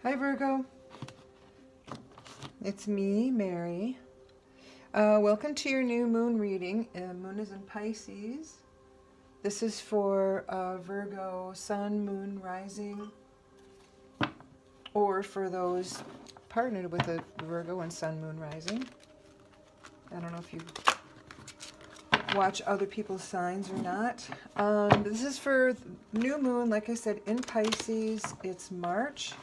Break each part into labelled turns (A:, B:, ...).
A: Hi Virgo, it's me, Mary. Welcome to your new moon reading. Moon is in Pisces. This is for Virgo, Sun, Moon, Rising, or for those partnered with a Virgo and Sun, Moon, Rising. I don't know if you watch other people's signs or not. This is for new moon, like I said, in Pisces. It's March.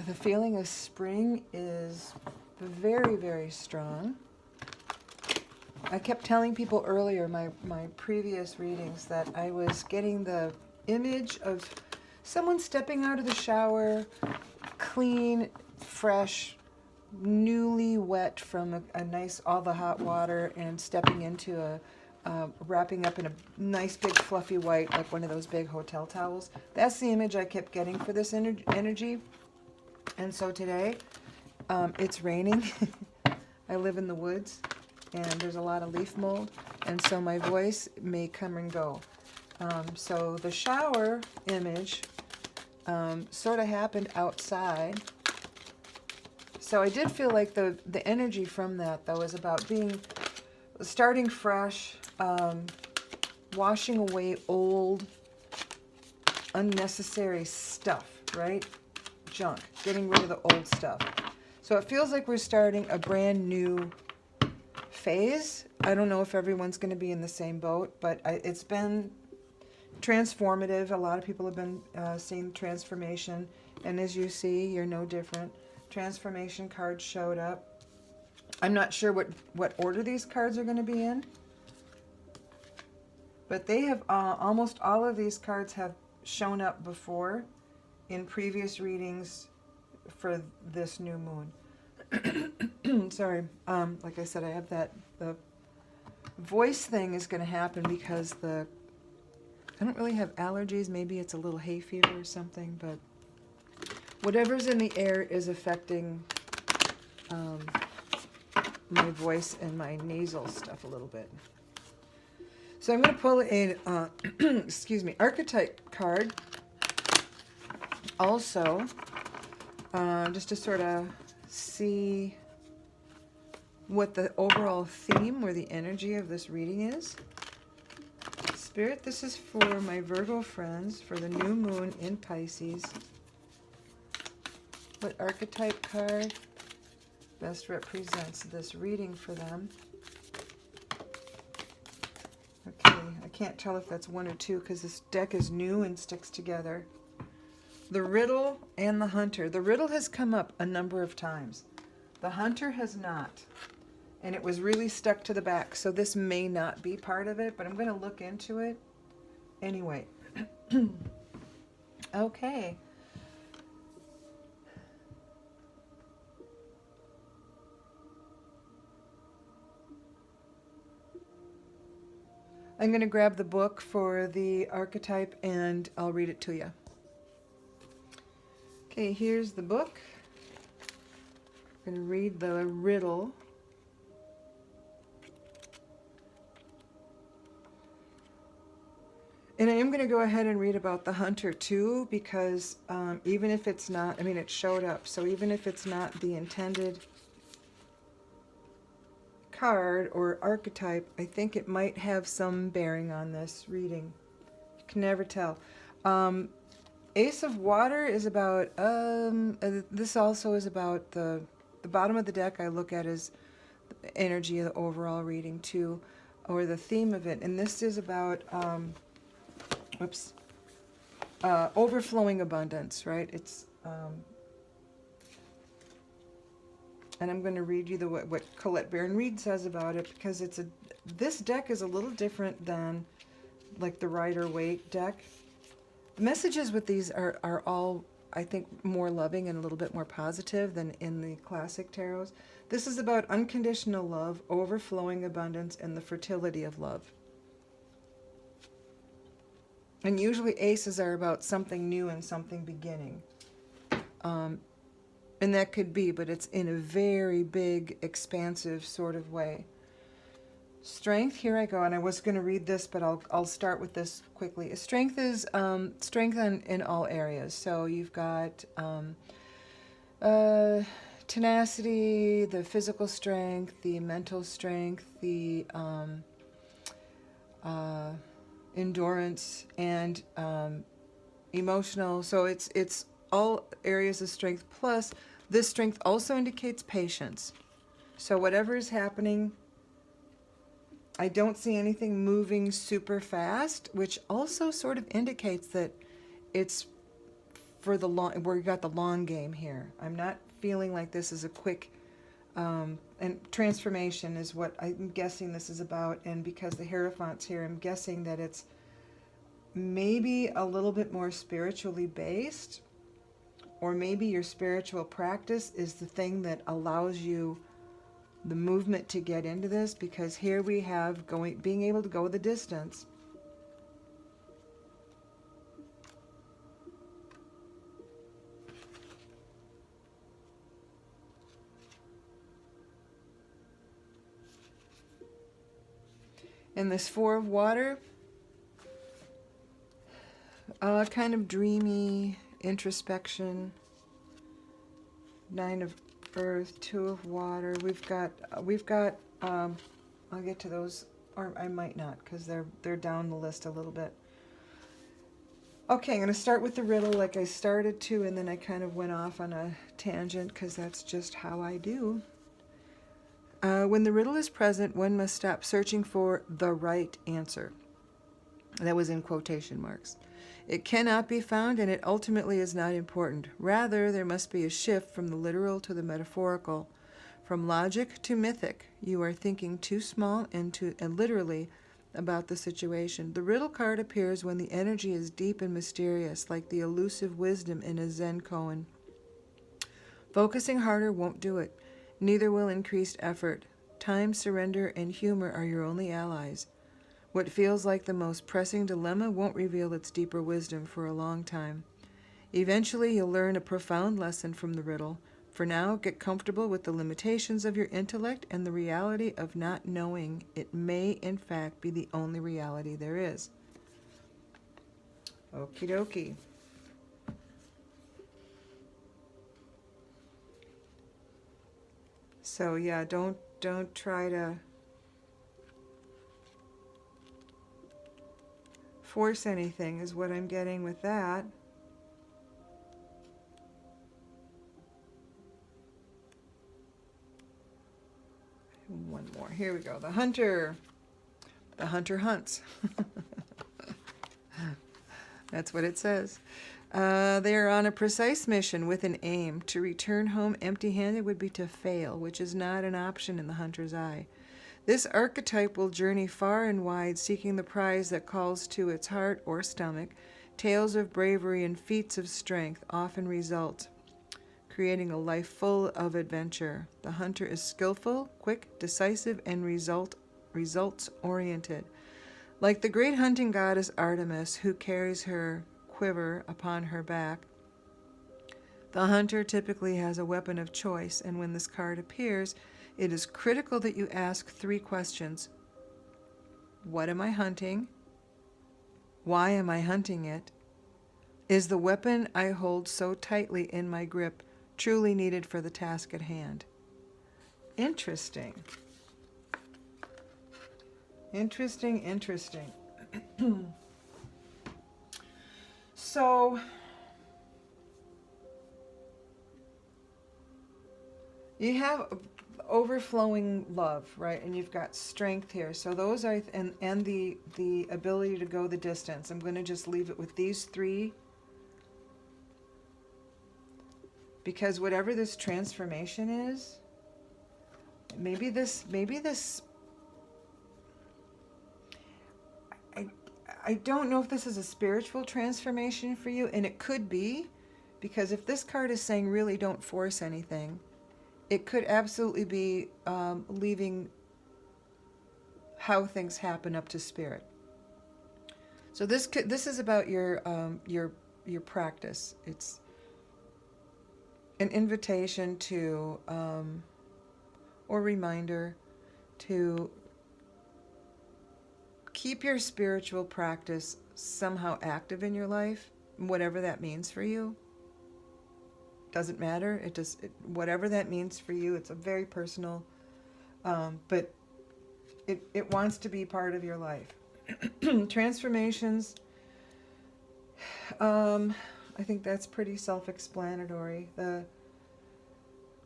A: The feeling of spring is very, very strong. I kept telling people earlier, my previous readings, that I was getting the image of someone stepping out of the shower, clean, fresh, newly wet from a nice, all the hot water, and stepping into wrapping up in a nice big fluffy white, like one of those big hotel towels. That's the image I kept getting for this energy. And so today, it's raining. I live in the woods, and there's a lot of leaf mold, and so my voice may come and go. So the shower image sort of happened outside. So I did feel like the energy from that, though, is about starting fresh, washing away old, unnecessary stuff, right? Junk, getting rid of the old stuff. So it feels like we're starting a brand new phase. I don't know if everyone's going to be in the same boat, but it's been transformative. A lot of people have been seeing transformation, and as you see, you're no different. Transformation cards showed up. I'm not sure what order these cards are going to be in, but they have almost all of these cards have shown up before in previous readings for this new moon. Sorry, like I said, I have the voice thing is going to happen because I don't really have allergies. Maybe it's a little hay fever or something, but whatever's in the air is affecting my voice and my nasal stuff a little bit. So I'm going to pull a, excuse me, archetype card also, just to sort of see what the overall theme or the energy of this reading is. Spirit, this is for my Virgo friends for the new moon in Pisces. What archetype card best represents this reading for them? Okay, I can't tell if that's one or two because this deck is new and sticks together. The Riddle and the Hunter. The Riddle has come up a number of times. The Hunter has not. And it was really stuck to the back, so this may not be part of it, but I'm going to look into it anyway. Okay. I'm going to grab the book for the archetype and I'll read it to you. Okay, here's the book. I'm going to read the riddle. And I am going to go ahead and read about the Hunter too, because even if it's not, I mean, it showed up, so even if it's not the intended card or archetype, I think it might have some bearing on this reading. You can never tell. Ace of Water is about, this also is about the bottom of the deck I look at as the energy of the overall reading too, or the theme of it. And this is about, overflowing abundance, right? It's, and I'm going to read you what Colette Baron-Reid says about it, because this deck is a little different than like the Rider-Waite deck. The messages with these are all, I think, more loving and a little bit more positive than in the classic tarots. This is about unconditional love, overflowing abundance, and the fertility of love. And usually aces are about something new and something beginning. And that could be, but it's in a very big, expansive sort of way. Strength, here I go, and I was going to read this, but I'll start with this quickly. Strength is strength in all areas. So you've got tenacity, the physical strength, the mental strength, the endurance, and emotional. So it's all areas of strength. Plus, this strength also indicates patience. So whatever is happening, I don't see anything moving super fast, which also sort of indicates that it's for the long, we got the long game here. I'm not feeling like this is a quick, and transformation is what I'm guessing this is about. And because the Hierophant's here, I'm guessing that it's maybe a little bit more spiritually based, or maybe your spiritual practice is the thing that allows you the movement to get into this, because here we have being able to go the distance. And this Four of Water, kind of dreamy introspection. Nine of Earth, Two of Water. We've got I'll get to those, or I might not, because they're down the list a little bit. Okay, I'm going to start with the riddle like I started to, and then I kind of went off on a tangent because that's just how I do. When the riddle is present, one must stop searching for the right answer. That was in quotation marks. It cannot be found, and it ultimately is not important. Rather, there must be a shift from the literal to the metaphorical, from logic to mythic. You are thinking too small and literally about the situation. The riddle card appears when the energy is deep and mysterious, like the elusive wisdom in a Zen koan. Focusing harder won't do it. Neither will increased effort. Time, surrender, and humor are your only allies. What feels like the most pressing dilemma won't reveal its deeper wisdom for a long time. Eventually, you'll learn a profound lesson from the riddle. For now, get comfortable with the limitations of your intellect and the reality of not knowing. It may, in fact, be the only reality there is. Okie dokie. So yeah, don't try to force anything is what I'm getting with that. One more. Here we go. The hunter. The hunter hunts. That's what it says. They are on a precise mission with an aim. To return home empty-handed would be to fail, which is not an option in the hunter's eye. This archetype will journey far and wide, seeking the prize that calls to its heart or stomach. Tales of bravery and feats of strength often result, creating a life full of adventure. The hunter is skillful, quick, decisive, and results-oriented. Like the great hunting goddess Artemis, who carries her quiver upon her back, the hunter typically has a weapon of choice, and when this card appears, it is critical that you ask 3 questions. What am I hunting? Why am I hunting it? Is the weapon I hold so tightly in my grip truly needed for the task at hand? Interesting. Interesting. So, you have overflowing love, right? And you've got strength here. So those are, and the ability to go the distance. I'm going to just leave it with these 3. Because whatever this transformation is, maybe this I don't know if this is a spiritual transformation for you, and it could be, because if this card is saying really don't force anything, it could absolutely be leaving how things happen up to spirit. So this is about your practice. It's an invitation to or reminder to keep your spiritual practice somehow active in your life, whatever that means for you. Doesn't matter. Whatever that means for you, it's a very personal, but it wants to be part of your life. Transformations, I think that's pretty self-explanatory. The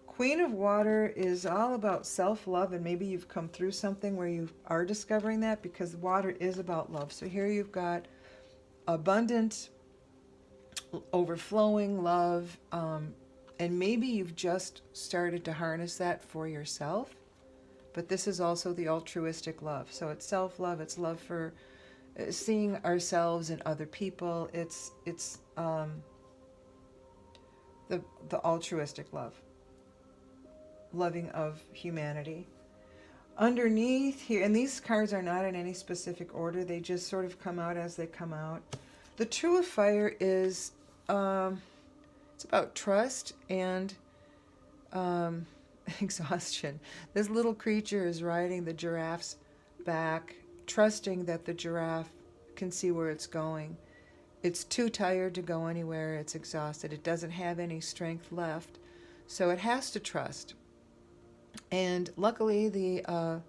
A: Queen of Water is all about self-love, and maybe you've come through something where you are discovering that, because water is about love. So here you've got abundant, overflowing love, and maybe you've just started to harness that for yourself. But this is also the altruistic love. So it's self-love, it's love for seeing ourselves and other people. It's the altruistic love, loving of humanity. Underneath here, and these cards are not in any specific order, they just sort of come out as they come out. The True of Fire is, it's about trust and exhaustion. This little creature is riding the giraffe's back, trusting that the giraffe can see where it's going. It's too tired to go anywhere. It's exhausted. It doesn't have any strength left, so it has to trust. And luckily, the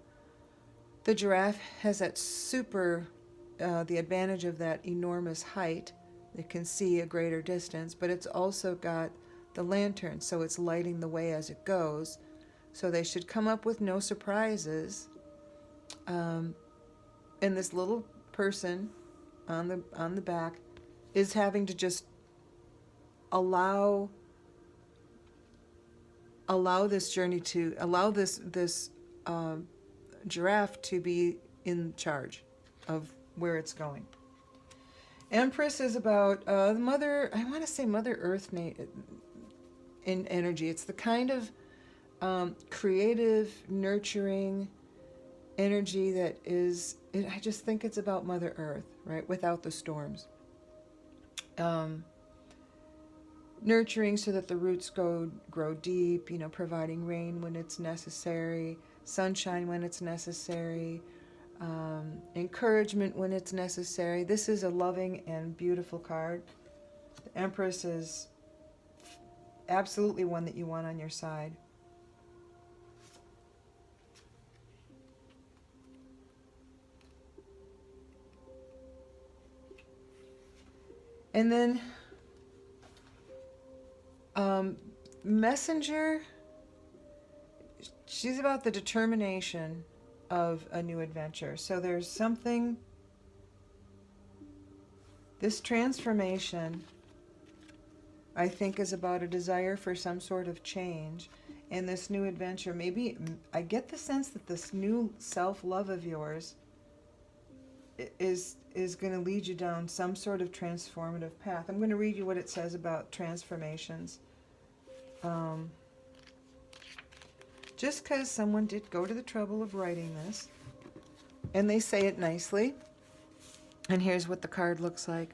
A: giraffe has that the advantage of that enormous height. It can see a greater distance, but it's also got the lantern, so it's lighting the way as it goes. So they should come up with no surprises. And this little person on the back is having to just allow this journey to allow this giraffe to be in charge of where it's going. Empress is about the mother. I want to say Mother Earth in energy. It's the kind of creative, nurturing energy that is. I just think it's about Mother Earth, right? Without the storms. Nurturing so that the roots grow deep, providing rain when it's necessary, sunshine when it's necessary, encouragement when it's necessary. This is a loving and beautiful card. The Empress is absolutely one that you want on your side. And then Messenger, she's about the determination of a new adventure. So there's something, this transformation, I think, is about a desire for some sort of change. And this new adventure, maybe, I get the sense that this new self-love of yours is going to lead you down some sort of transformative path. I'm going to read you what it says about transformations. Just because someone did go to the trouble of writing this, and they say it nicely, and here's what the card looks like.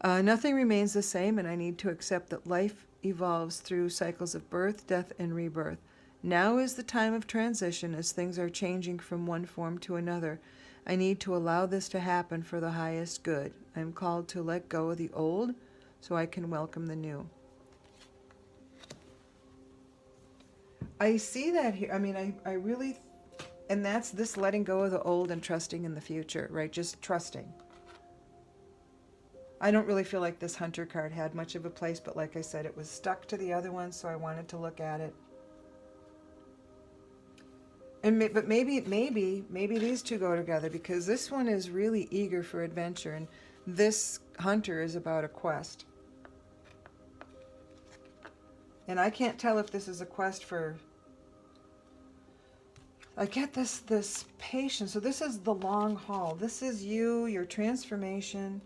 A: Nothing remains the same, and I need to accept that life evolves through cycles of birth, death, and rebirth. Now is the time of transition as things are changing from one form to another. I need to allow this to happen for the highest good. I am called to let go of the old so I can welcome the new. I see that here. I mean, I really, and that's this letting go of the old and trusting in the future, right? Just trusting. I don't really feel like this Hunter card had much of a place, but like I said, it was stuck to the other one, so I wanted to look at it. But maybe these two go together, because this one is really eager for adventure, and this Hunter is about a quest. And I can't tell if this is a quest for... I get this patience. So this is the long haul. This is you, your transformation,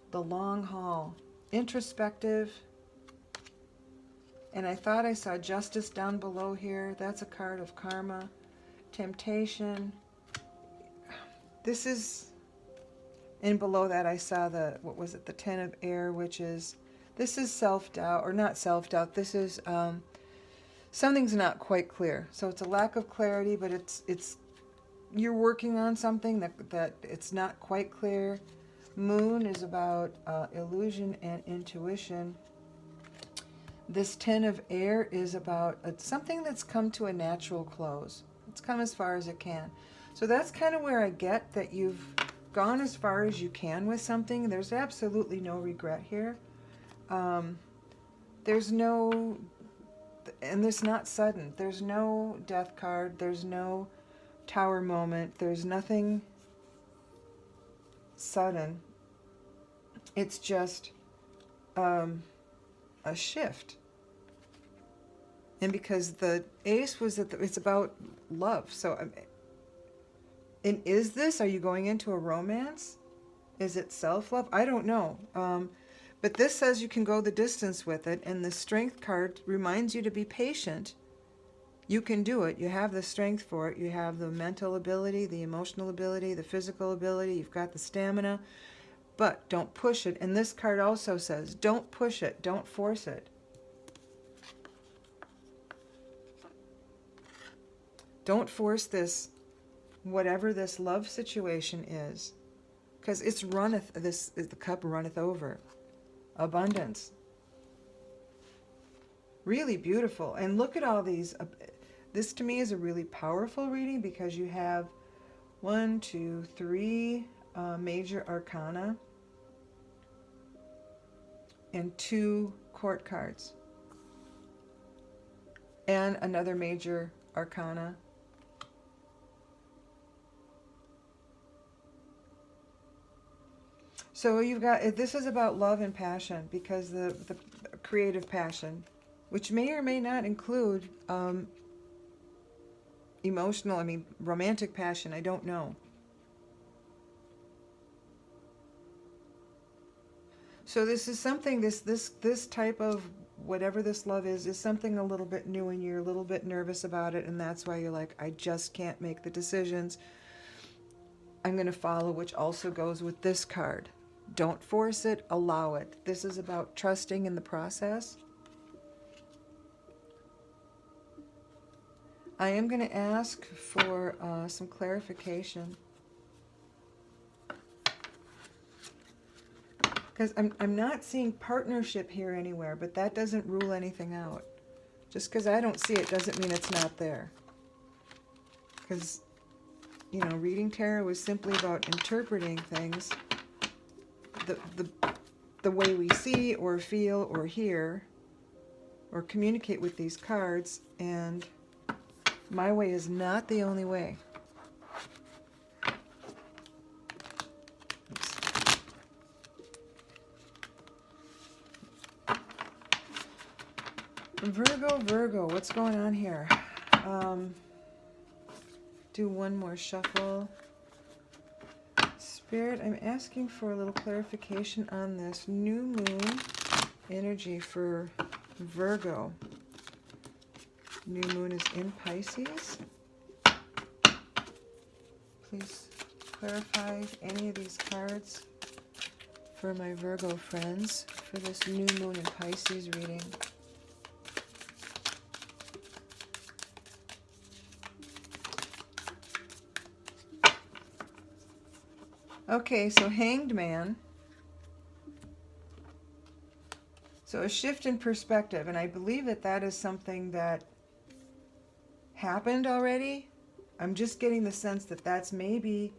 A: the long haul. Introspective. And I thought I saw justice down below here. That's a card of karma. Temptation. This is... And below that I saw the, what was it, the Ten of Air, which is... This is self-doubt, or not self-doubt. This is something's not quite clear. So it's a lack of clarity, but it's you're working on something that it's not quite clear. Moon is about illusion and intuition. This 10 of air is about something that's come to a natural close. It's come as far as it can. So that's kind of where I get that you've gone as far as you can with something. There's absolutely no regret here. There's no, and it's not sudden. There's no death card. There's no tower moment. There's nothing sudden. It's just a shift. And because the ace was that it's about love. So, and is this, are you going into a romance? Is it self-love? I don't know. But this says you can go the distance with it. And the strength card reminds you to be patient. You can do it. You have the strength for it. You have the mental ability, the emotional ability, the physical ability. You've got the stamina. But don't push it. And this card also says, don't push it. Don't force it. Don't force this, whatever this love situation is. Because it's runneth, the cup runneth over. Abundance. Really beautiful. And look at all these. This to me is a really powerful reading because you have 1, 2, 3 major arcana and 2 court cards. And another major arcana. So you've got, this is about love and passion, because the creative passion, which may or may not include emotional, romantic passion, I don't know. So this is something, this type of whatever this love is something a little bit new, and you're a little bit nervous about it, and that's why you're like, I just can't make the decisions. I'm going to follow, which also goes with this card. Don't force it, allow it. This is about trusting in the process. I am going to ask for some clarification. Because I'm not seeing partnership here anywhere, but that doesn't rule anything out. Just because I don't see it doesn't mean it's not there. Because, reading tarot is simply about interpreting things the way we see or feel or hear or communicate with these cards, and my way is not the only way. Virgo, what's going on here? Do one more shuffle. Spirit, I'm asking for a little clarification on this new moon energy for Virgo. New moon is in Pisces. Please clarify any of these cards for my Virgo friends for this new moon in Pisces reading. Okay, so Hanged Man. So a shift in perspective, and I believe that is something that happened already. I'm just getting the sense that that's maybe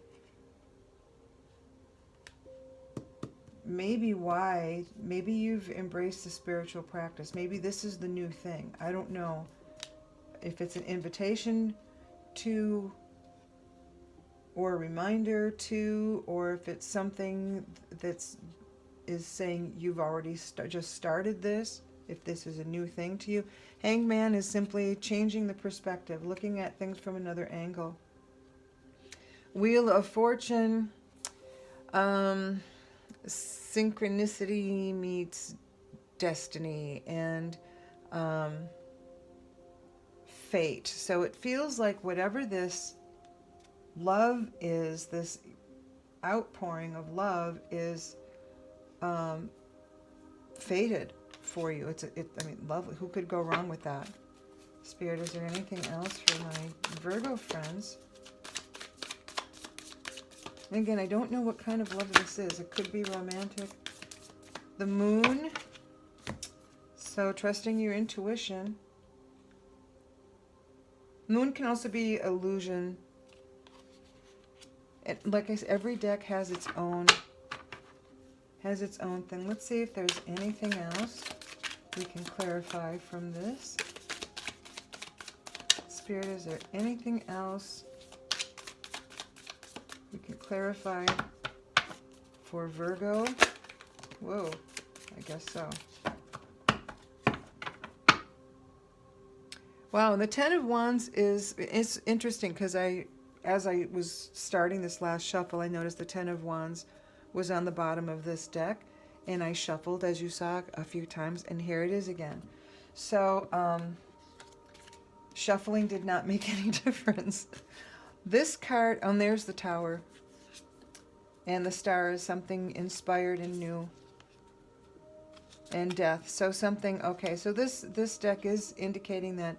A: why, maybe you've embraced the spiritual practice. Maybe this is the new thing. I don't know if it's an invitation to, or a reminder to, or if it's something is saying you've already just started this, if this is a new thing to you. Hanged Man is simply changing the perspective, looking at things from another angle. Wheel of Fortune, synchronicity meets destiny and fate. So it feels like whatever this love is, this outpouring of love is fated for you. Lovely. Who could go wrong with that? Spirit, is there anything else for my Virgo friends Again, I don't know what kind of love this is. It could be romantic. The Moon. So trusting your intuition. Moon can also be illusion. Like I said, every deck has its own thing. Let's see if there's anything else we can clarify from this. Spirit, is there anything else we can clarify for Virgo? Whoa, I guess so. Wow, and the Ten of Wands is interesting because as I was starting this last shuffle, I noticed the Ten of Wands was on the bottom of this deck, and I shuffled, as you saw, a few times, and here it is again. So, shuffling did not make any difference. This card, oh, and there's the Tower, and the Star is something inspired and new, and Death. So something, okay, so this deck is indicating that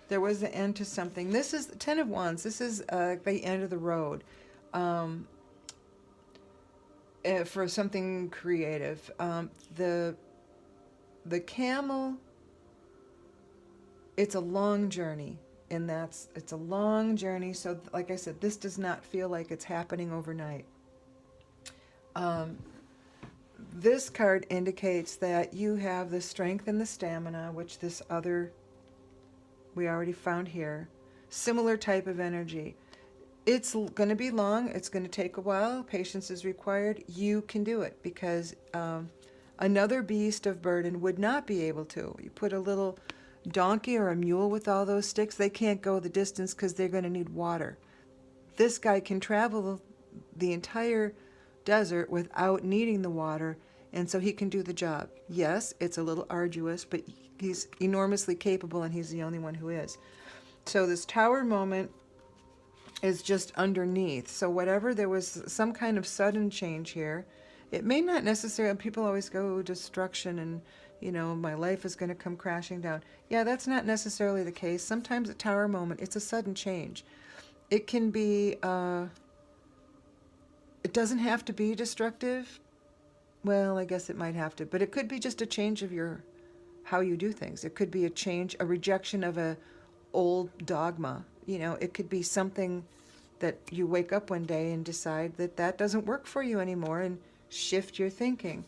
A: there was the end to something. This is the Ten of Wands. This is the end of the road for something creative. The Camel, it's a long journey, and it's a long journey. So like I said, this does not feel like it's happening overnight. This card indicates that you have the strength and the stamina, which this other we already found here. Similar type of energy. It's going to be long. It's going to take a while. Patience is required. You can do it because another beast of burden would not be able to. You put a little donkey or a mule with all those sticks, they can't go the distance because they're going to need water. This guy can travel the entire desert without needing the water, and so he can do the job. Yes, it's a little arduous, but he's enormously capable, and he's the only one who is. So this Tower moment is just underneath. So whatever, there was some kind of sudden change here. It may not necessarily, people always go destruction and, you know, my life is going to come crashing down. Yeah, that's not necessarily the case. Sometimes a Tower moment, it's a sudden change. It can be, it doesn't have to be destructive. Well, I guess it might have to, but it could be just a change of how you do things. It could be a change, a rejection of a old dogma. You know, it could be something that you wake up one day and decide that that doesn't work for you anymore and shift your thinking.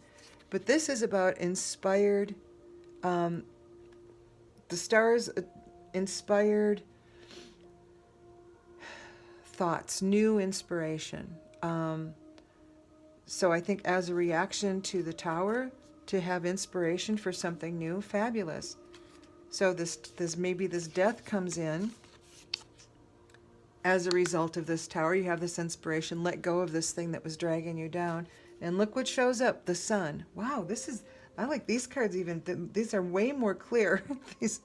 A: But this is about inspired, the stars inspired thoughts, new inspiration. So I think as a reaction to the Tower, to have inspiration for something new, fabulous. So this maybe this death comes in as a result of this Tower. You have this inspiration, let go of this thing that was dragging you down, and look what shows up, the Sun. Wow, I like these cards even. These are way more clear. These,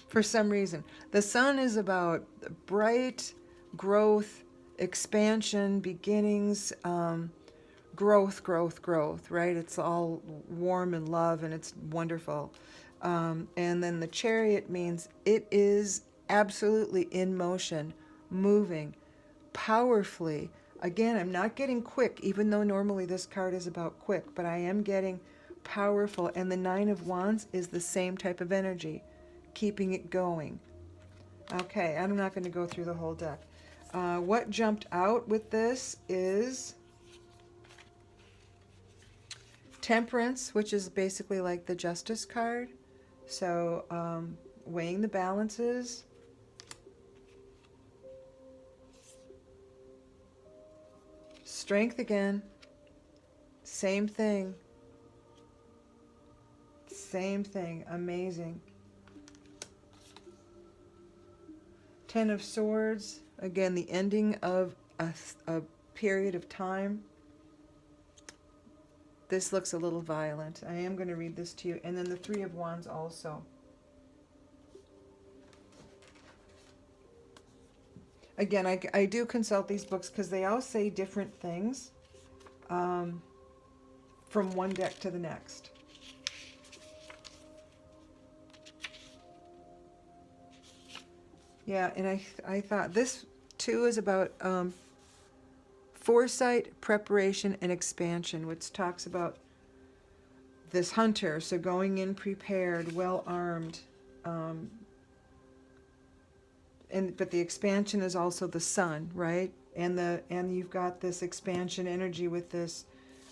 A: for some reason. The Sun is about bright growth, expansion, beginnings, growth, right? It's all warm and love, and it's wonderful. And then the Chariot means it is absolutely in motion, moving powerfully. Again, I'm not getting quick, even though normally this card is about quick, but I am getting powerful. And the Nine of Wands is the same type of energy, keeping it going. Okay, I'm not going to go through the whole deck. What jumped out with this is Temperance, which is basically like the Justice card. So weighing the balances. Strength again. Same thing. Same thing. Amazing. Ten of Swords. Again, the ending of a period of time. This looks a little violent. I am going to read this to you. And then the Three of Wands also. Again, I do consult these books because they all say different things from one deck to the next. Yeah, and I thought this too is about foresight, preparation, and expansion, which talks about this hunter. So going in prepared, well armed. But the expansion is also the sun, right? And you've got this expansion energy with this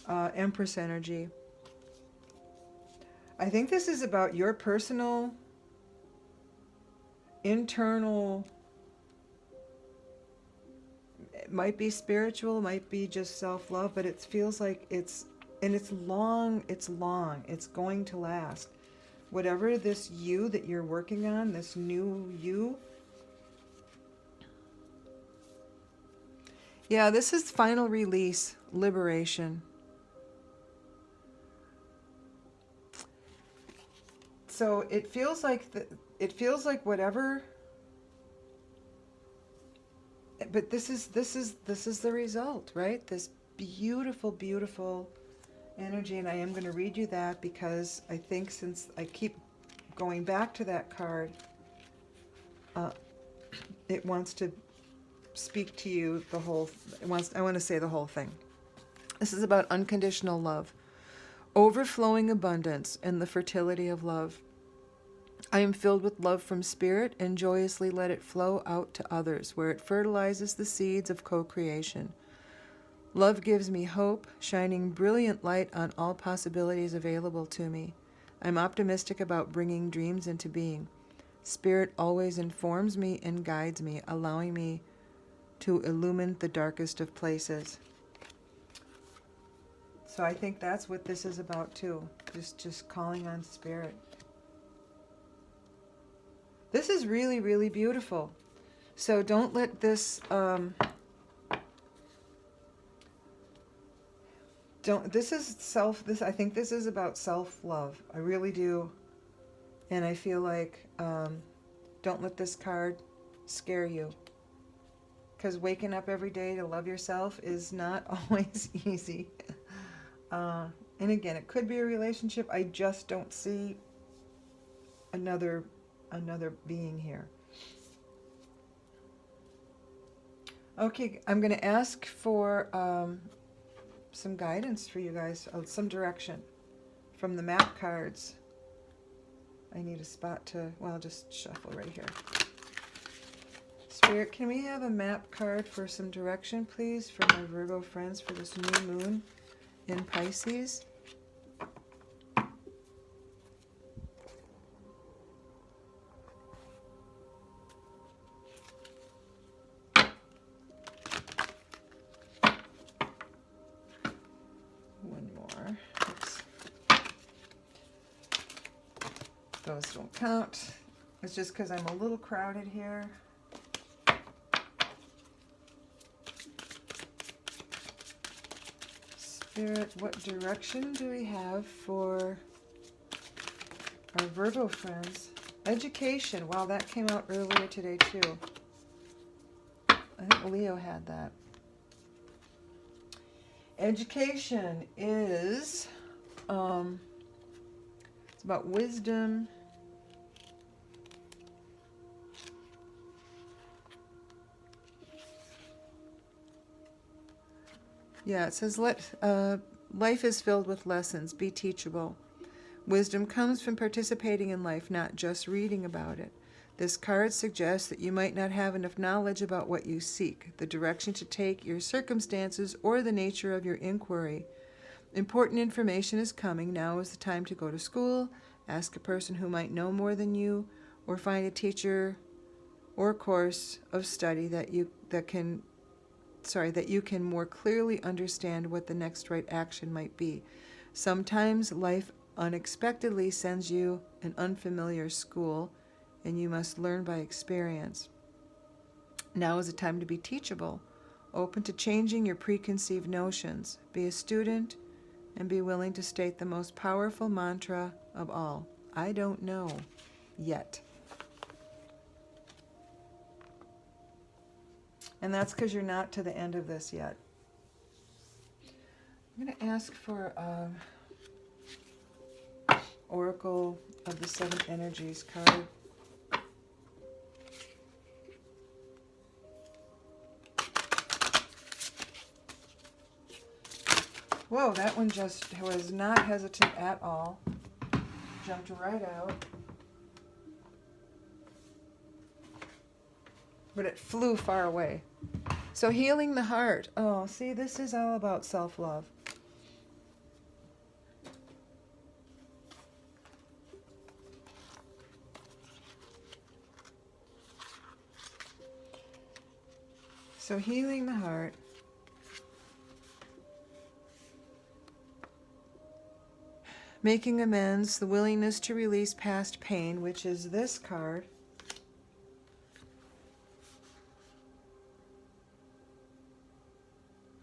A: Empress energy. I think this is about your personal, internal. It might be spiritual, might be just self-love, but it feels like it's long. It's going to last. Whatever this you that you're working on, this new you. Yeah, this is final release, liberation. So it feels like whatever, but this is the result, right? This beautiful, beautiful energy, and I am going to read you that because I think since I keep going back to that card, it wants to speak to you I want to say the whole thing. This is about unconditional love, overflowing abundance, and the fertility of love. I am filled with love from spirit and joyously let it flow out to others, where it fertilizes the seeds of co-creation. Love gives me hope, shining brilliant light on all possibilities available to me. I'm optimistic about bringing dreams into being. Spirit always informs me and guides me, allowing me to illumine the darkest of places. So I think that's what this is about too. Just calling on spirit. This is really, really beautiful. So don't let this I think this is about self-love. I really do. And I feel like don't let this card scare you. Because waking up every day to love yourself is not always easy. And again, it could be a relationship. I just don't see another being here. Okay, I'm going to ask for some guidance for you guys, some direction from the map cards. I need a spot to, well, I'll just shuffle right here. Spirit, can we have a map card for some direction, please, for my Virgo friends for this new moon in Pisces? One more. Oops. Those don't count. It's just because I'm a little crowded here. Spirit, what direction do we have for our Virgo friends? Education. Wow, that came out earlier today too. I think Leo had that. Education is it's about wisdom. Yeah, it says life is filled with lessons. Be teachable. Wisdom comes from participating in life, not just reading about it. This card suggests that you might not have enough knowledge about what you seek, the direction to take, your circumstances, or the nature of your inquiry. Important information is coming. Now is the time to go to school, ask a person who might know more than you, or find a teacher or course of study that you can more clearly understand what the next right action might be. Sometimes life unexpectedly sends you an unfamiliar school, and you must learn by experience. Now is the time to be teachable, open to changing your preconceived notions. Be a student and be willing to state the most powerful mantra of all. I don't know yet. And that's because you're not to the end of this yet. I'm going to ask for Oracle of the Seven Energies card. Whoa, that one just was not hesitant at all. Jumped right out. But it flew far away. So healing the heart. Oh, see, this is all about self-love. So healing the heart. Making amends, the willingness to release past pain, which is this card.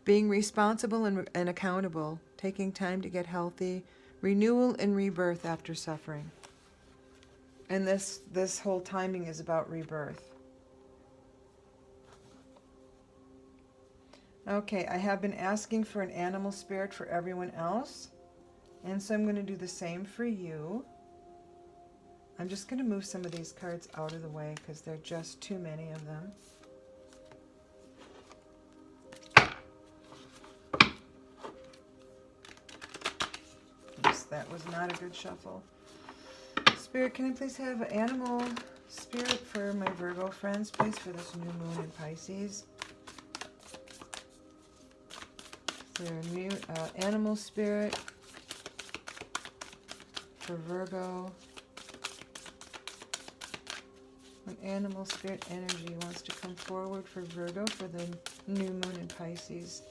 A: Being responsible and accountable, taking time to get healthy, renewal and rebirth after suffering. And this whole timing is about rebirth. Okay, I have been asking for an animal spirit for everyone else. And so I'm going to do the same for you. I'm just going to move some of these cards out of the way because there are just too many of them. Oops, that was not a good shuffle. Spirit, can I please have an animal spirit for my Virgo friends, please, for this new moon in Pisces? Their new animal spirit for Virgo. An animal spirit energy wants to come forward for Virgo for the new moon in Pisces.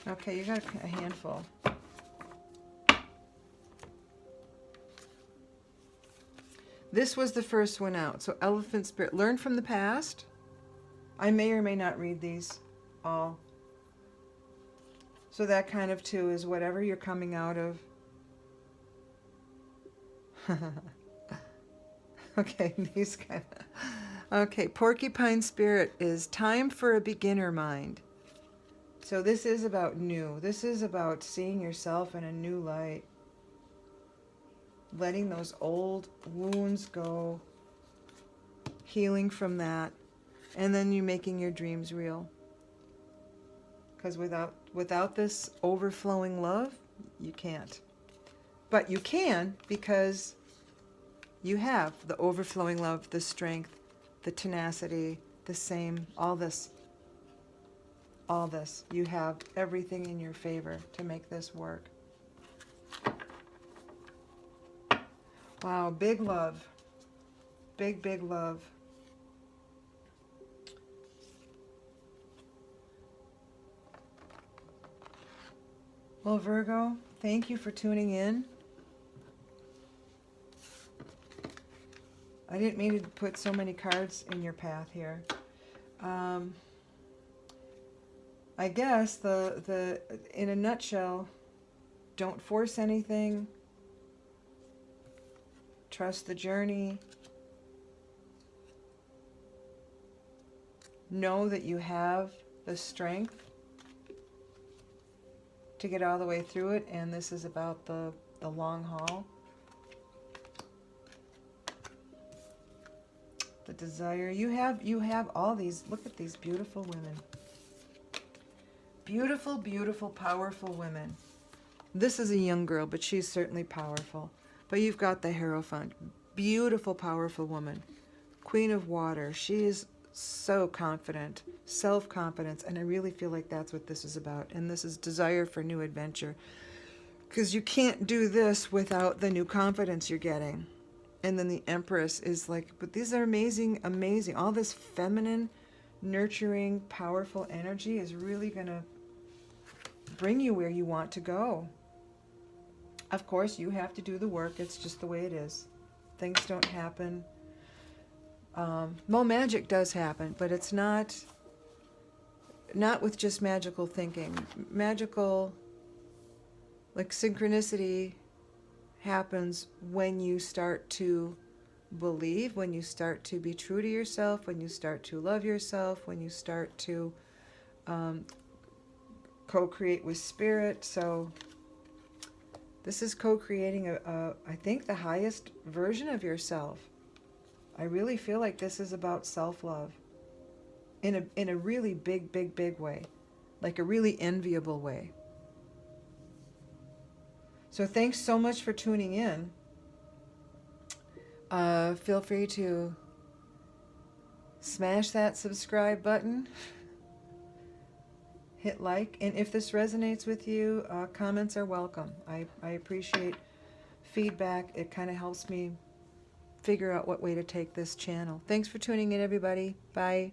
A: Okay, you got a handful. This was the first one out. So elephant spirit, learn from the past. I may or may not read these all. So that kind of too is whatever you're coming out of. Okay, these kind of, okay, Porcupine Spirit is time for a beginner mind. So this is about new. This is about seeing yourself in a new light. Letting those old wounds go. Healing from that. And then you making your dreams real. Because without this overflowing love, you can't. But you can because you have the overflowing love, the strength, the tenacity, the same, all this. All this. You have everything in your favor to make this work. Wow, big love. Big, big love. Well, Virgo, thank you for tuning in. I didn't mean to put so many cards in your path here. I guess in a nutshell, don't force anything. Trust the journey. Know that you have the strength to get all the way through it, and this is about the long haul. The desire. You have all these. Look at these beautiful women. Beautiful, beautiful, powerful women. This is a young girl, but she's certainly powerful. But you've got the Hierophant. Beautiful, powerful woman. Queen of Water. She is so confident. Self-confidence. And I really feel like that's what this is about. And this is desire for new adventure. Because you can't do this without the new confidence you're getting. And then the Empress is like, but these are amazing, amazing. All this feminine, nurturing, powerful energy is really going to bring you where you want to go. Of course, you have to do the work. It's just the way it is. Things don't happen. Well, magic does happen, but it's not with just magical thinking. Magical, like synchronicity, happens when you start to believe, when you start to be true to yourself, when you start to love yourself, when you start to co-create with spirit. So this is co-creating I think the highest version of yourself. I really feel like this is about self-love in a really big, big, big way. like a really enviable way. So thanks so much for tuning in. Feel free to smash that subscribe button, hit like, and if this resonates with you, comments are welcome. I appreciate feedback. It kind of helps me figure out what way to take this channel. Thanks for tuning in, everybody. Bye.